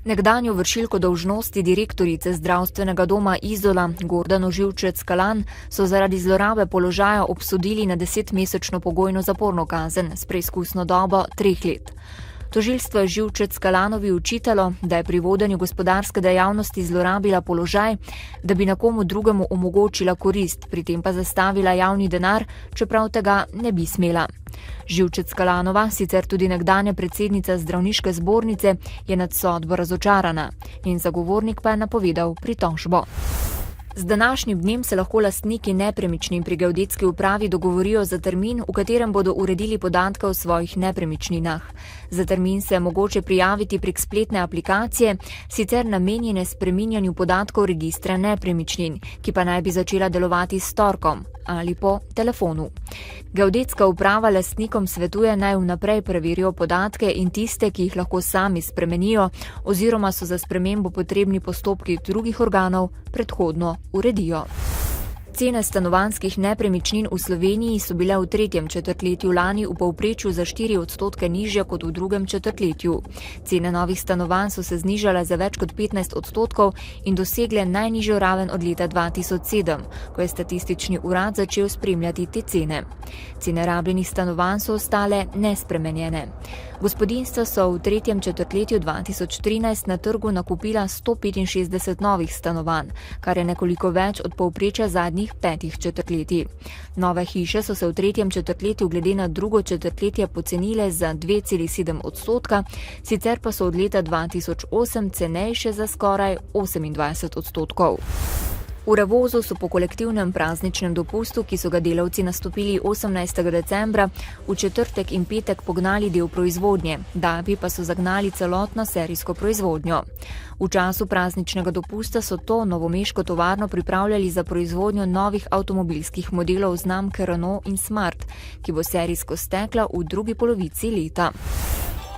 Nekdanjo vršilko dolžnosti direktorice zdravstvenega doma Izola Gordano Živčec-Kalan so zaradi zlorabe položaja obsodili na 10-mesečno pogojno zaporno kazen s preizkusno dobo 3 let. Tožilstvo je Živčec-Kalanovi učitalo, da je pri vodenju gospodarske dejavnosti zlorabila položaj, da bi nekomu drugemu omogočila korist, pri tem pa zastavila javni denar, čeprav tega ne bi smela. Živčec-Kalanova, sicer tudi nekdanja predsednica zdravniške zbornice, je nad sodbo razočarana. Njen zagovornik pa je napovedal pritožbo. Z današnjim dnem se lahko lastniki nepremičnin pri geodetski upravi dogovorijo za termin, v katerem bodo uredili podatke o svojih nepremičninah. Za termin se je mogoče prijaviti prek spletne aplikacije, sicer namenjene spreminjanju podatkov registra nepremičnin, ki pa naj bi začela delovati s torkom ali po telefonu. Geodetska uprava lastnikom svetuje, naj vnaprej preverijo podatke in tiste, ki jih lahko sami spremenijo oziroma so za spremembo potrebni postopki drugih organov, predhodno uredijo. Cene stanovanjskih nepremičnin v Sloveniji so bile v 3. četrtletju lani v povprečju za 4% nižje kot v 2. četrtletju. Cene novih stanovanj so se znižale za več kot 15% in dosegle najnižjo raven od leta 2007, ko je statistični urad začel spremljati te cene. Cene rabljenih stanovanj so ostale nespremenjene. Gospodinjstva so v 3. četrtletju 2013 na trgu nakupila 165 novih stanovanj, kar je nekoliko več od povprečja zadnjih 5 četrtletij. Nove hiše so se v 3. četrtletju glede na drugo četrtletje pocenile za 2,7%, sicer pa so od leta 2008 cenejše za skoraj 28%. V Revozu so po kolektivnem prazničnem dopustu, ki so ga delavci nastopili 18. decembra, v četrtek in petek pognali del proizvodnje, davi pa so zagnali celotno serijsko proizvodnjo. V času prazničnega dopusta so to novomeško tovarno pripravljali za proizvodnjo novih avtomobilskih modelov znamke Renault in Smart, ki bo serijsko stekla v drugi polovici leta.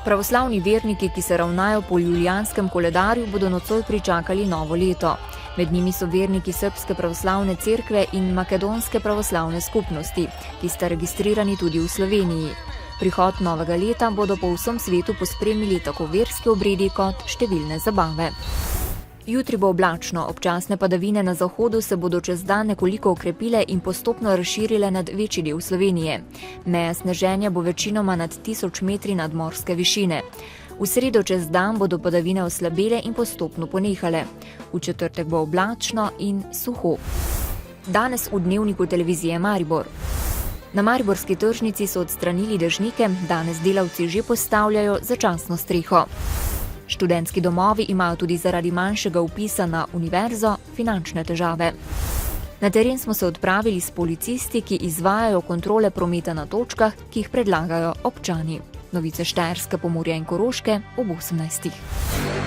Pravoslavni verniki, ki se ravnajo po julijanskem koledarju, bodo nocoj pričakali novo leto. Med njimi so verniki Srbske pravoslavne cerkve in Makedonske pravoslavne skupnosti, ki sta registrirani tudi v Sloveniji. Prihod novega leta bodo po vsem svetu pospremili tako verski obredi kot številne zabave. Jutri bo oblačno, občasne padavine na zahodu se bodo čez dan nekoliko okrepile in postopno razširile nad večji del Slovenije. Meja sneženja bo večinoma nad 1000 metri nadmorske višine. V sredo čez dan bodo padavine oslabele in postopno ponehale. V četrtek bo oblačno in suho. Danes v dnevniku televizije Maribor. Na mariborski tržnici so odstranili dežnike, danes delavci že postavljajo začasno streho. Študentski domovi imajo tudi zaradi manjšega vpisa na univerzo finančne težave. Na teren smo se odpravili s policisti, ki izvajajo kontrole prometa na točkah, ki jih predlagajo občani. Novice Štajerske, Pomurja in Koroške ob 18.